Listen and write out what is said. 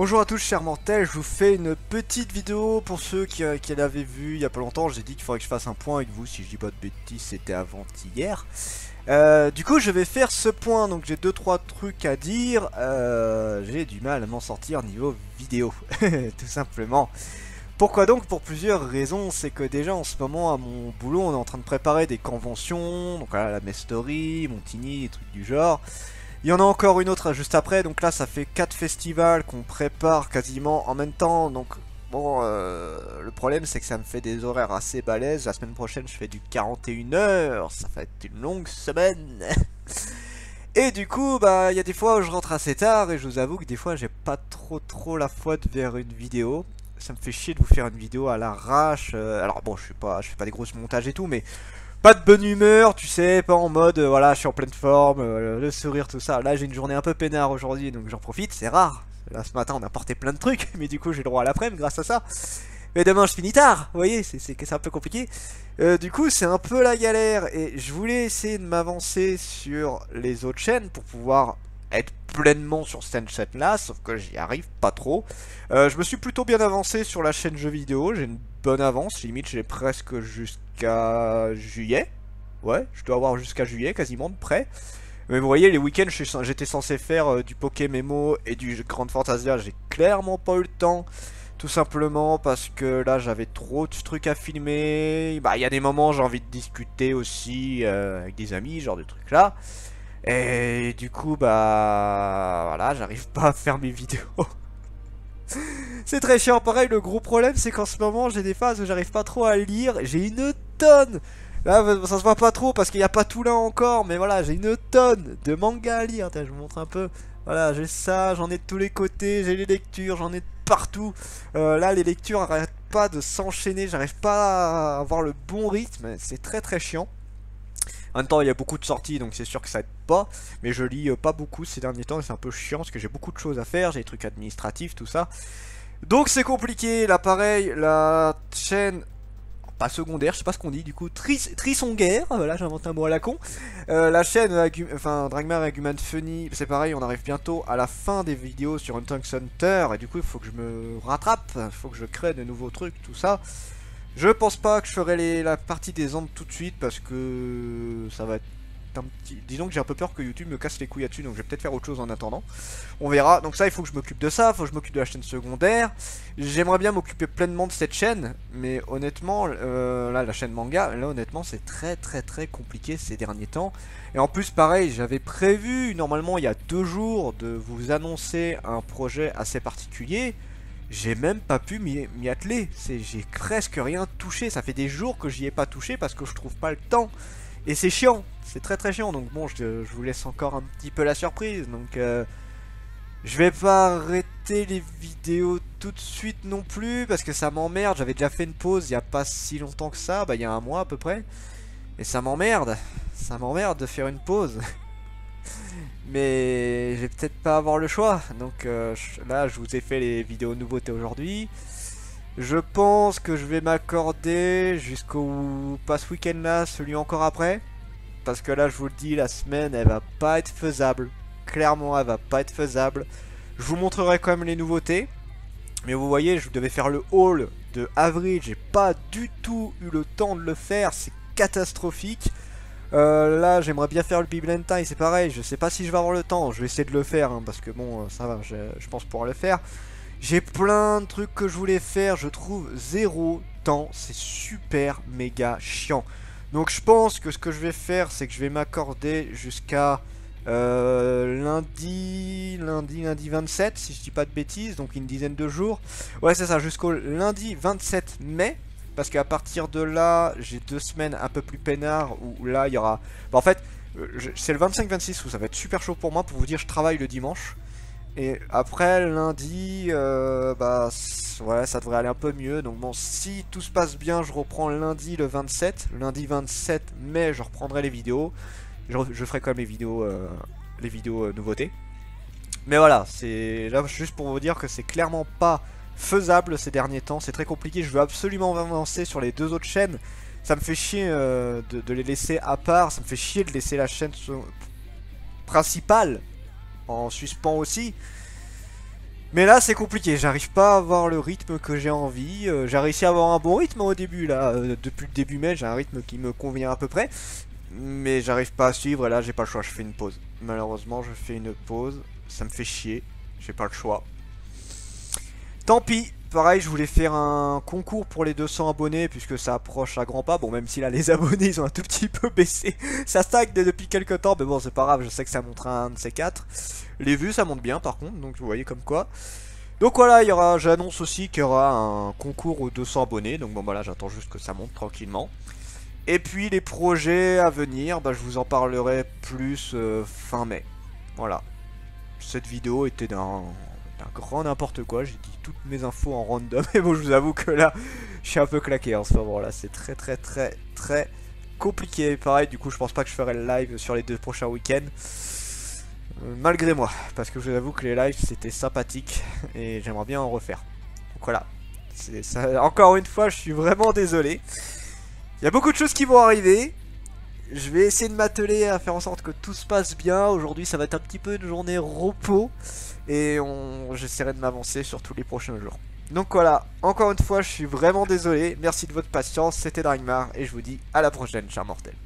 Bonjour à tous chers mortels, je vous fais une petite vidéo pour ceux qui l'avaient vu il y a pas longtemps. J'ai dit qu'il faudrait que je fasse un point avec vous, si je dis pas de bêtises c'était avant-hier. Du coup je vais faire ce point, donc j'ai 2-3 trucs à dire. J'ai du mal à m'en sortir niveau vidéo, tout simplement. Pourquoi donc? Pour plusieurs raisons. C'est que déjà en ce moment à mon boulot on est en train de préparer des conventions, donc voilà, la Mestory, Montigny, des trucs du genre. Il y en a encore une autre juste après, donc là ça fait 4 festivals qu'on prépare quasiment en même temps, donc bon, le problème c'est que ça me fait des horaires assez balèzes. La semaine prochaine je fais du 41 heures, ça va être une longue semaine. Et du coup, bah il y a des fois où je rentre assez tard et je vous avoue que des fois j'ai pas trop la foi de faire une vidéo. Ça me fait chier de vous faire une vidéo à l'arrache. Alors bon, je fais pas des grosses montages et tout, mais pas de bonne humeur, tu sais, pas en mode voilà, je suis en pleine forme, le sourire, tout ça. Là, j'ai une journée un peu peinard aujourd'hui, donc j'en profite, c'est rare. Là, ce matin, on a porté plein de trucs, mais du coup, j'ai le droit à l'après-midi grâce à ça. Mais demain, je finis tard, vous voyez, c'est un peu compliqué. Du coup, c'est un peu la galère, et je voulais essayer de m'avancer sur les autres chaînes pour pouvoir être pleinement sur cette chaîne-là, sauf que j'y arrive pas trop. Je me suis plutôt bien avancé sur la chaîne jeux vidéo, j'ai une bonne avance, limite j'ai presque jusqu'à juillet. Ouais, je dois avoir jusqu'à juillet quasiment de près. Mais vous voyez, les week-ends j'étais censé faire du Pokémon et du Grand Fantasia, j'ai clairement pas eu le temps. Tout simplement parce que là j'avais trop de trucs à filmer. Bah il y a des moments j'ai envie de discuter aussi avec des amis, genre de trucs là. Et du coup bah voilà, j'arrive pas à faire mes vidéos. C'est très chiant. Pareil, le gros problème c'est qu'en ce moment j'ai des phases où j'arrive pas trop à lire. J'ai une tonne. Là ça se voit pas trop parce qu'il n'y a pas tout là encore. Mais voilà, j'ai une tonne de mangas à lire. Tiens, je vous montre un peu. Voilà, j'ai ça, j'en ai de tous les côtés. J'ai les lectures, j'en ai de partout. Là les lectures n'arrêtent pas de s'enchaîner. J'arrive pas à avoir le bon rythme. C'est très chiant. En même temps, il y a beaucoup de sorties, donc c'est sûr que ça aide pas. Mais je lis pas beaucoup ces derniers temps et c'est un peu chiant parce que j'ai beaucoup de choses à faire. J'ai des trucs administratifs, tout ça. Donc c'est compliqué. Là, pareil, la chaîne, pas secondaire, je sais pas ce qu'on dit du coup, trisonguère, voilà, j'invente un mot à la con. La chaîne, enfin, Dragmar et Human Funny, c'est pareil, on arrive bientôt à la fin des vidéos sur Hunter x Hunter. Et du coup, il faut que je me rattrape, il faut que je crée de nouveaux trucs, tout ça. Je pense pas que je ferai la partie des Andes tout de suite parce que ça va être un petit... Disons que j'ai un peu peur que YouTube me casse les couilles là-dessus, donc je vais peut-être faire autre chose en attendant. On verra. Donc ça, il faut que je m'occupe de ça, il faut que je m'occupe de la chaîne secondaire. J'aimerais bien m'occuper pleinement de cette chaîne, mais honnêtement, là, la chaîne manga, là, honnêtement, c'est très compliqué ces derniers temps. Et en plus, pareil, j'avais prévu, normalement, il y a 2 jours, de vous annoncer un projet assez particulier. J'ai même pas pu m'y atteler. J'ai presque rien touché. Ça fait des jours que j'y ai pas touché parce que je trouve pas le temps. Et c'est chiant. C'est très chiant. Donc bon, je vous laisse encore un petit peu la surprise. Donc je vais pas arrêter les vidéos tout de suite non plus parce que ça m'emmerde. J'avais déjà fait une pause il y a pas si longtemps que ça. Bah il y a un mois à peu près. Et ça m'emmerde. Ça m'emmerde de faire une pause. Mais je vais peut-être pas avoir le choix. Donc là, je vous ai fait les vidéos nouveautés aujourd'hui. Je pense que je vais m'accorder jusqu'au pas ce week-end là, celui encore après. Parce que là, je vous le dis, la semaine, elle va pas être faisable. Clairement, elle va pas être faisable. Je vous montrerai quand même les nouveautés. Mais vous voyez, je devais faire le haul de avril. J'ai pas du tout eu le temps de le faire. C'est catastrophique. Là j'aimerais bien faire le Biblentine, c'est pareil, je sais pas si je vais avoir le temps, je vais essayer de le faire hein, parce que bon ça va, je pense pouvoir le faire. J'ai plein de trucs que je voulais faire, je trouve zéro temps, c'est super méga chiant. Donc je pense que ce que je vais faire c'est que je vais m'accorder jusqu'à lundi 27 si je dis pas de bêtises, donc une dizaine de jours. Ouais c'est ça, jusqu'au lundi 27 mai. Parce qu'à partir de là, j'ai 2 semaines un peu plus peinard où là il y aura... Bah, en fait, c'est le 25-26 où ça va être super chaud pour moi. Pour vous dire, je travaille le dimanche. Et après, lundi, bah ouais, ça devrait aller un peu mieux. Donc bon, si tout se passe bien, je reprends lundi le 27. Lundi 27 mai, je reprendrai les vidéos. Je ferai quand même les vidéos nouveautés. Mais voilà, c'est là juste pour vous dire que c'est clairement pas faisable ces derniers temps, c'est très compliqué, je veux absolument avancer sur les 2 autres chaînes. Ça me fait chier de les laisser à part, ça me fait chier de laisser la chaîne principale en suspens aussi. Mais là c'est compliqué, j'arrive pas à avoir le rythme que j'ai envie. J'ai réussi à avoir un bon rythme au début là, depuis le début mai j'ai un rythme qui me convient à peu près. Mais j'arrive pas à suivre et là j'ai pas le choix, je fais une pause. Malheureusement je fais une pause, ça me fait chier, j'ai pas le choix. Tant pis, pareil je voulais faire un concours pour les 200 abonnés puisque ça approche à grands pas. Bon même si là les abonnés ils ont un tout petit peu baissé, ça stagne depuis quelques temps mais bon c'est pas grave, je sais que ça montera un de ces quatre. Les vues ça monte bien par contre, donc vous voyez comme quoi. Donc voilà, j'annonce aussi qu'il y aura un concours aux 200 abonnés, donc bon voilà j'attends juste que ça monte tranquillement. Et puis les projets à venir, bah, je vous en parlerai plus fin mai. Voilà. Cette vidéo était d'un grand n'importe quoi. J'ai dit toutes mes infos en random. Et bon, je vous avoue que là, je suis un peu claqué en ce moment. Là, c'est très compliqué. Pareil, du coup, je pense pas que je ferai le live sur les 2 prochains week-ends. Malgré moi. Parce que je vous avoue que les lives, c'était sympathique. Et j'aimerais bien en refaire. Donc voilà. Encore une fois, je suis vraiment désolé. Il y a beaucoup de choses qui vont arriver. Je vais essayer de m'atteler à faire en sorte que tout se passe bien. Aujourd'hui, ça va être un petit peu une journée repos. Et j'essaierai de m'avancer sur tous les prochains jours. Donc voilà, encore une fois, je suis vraiment désolé. Merci de votre patience. C'était Dragmar. Et je vous dis à la prochaine, chers mortels.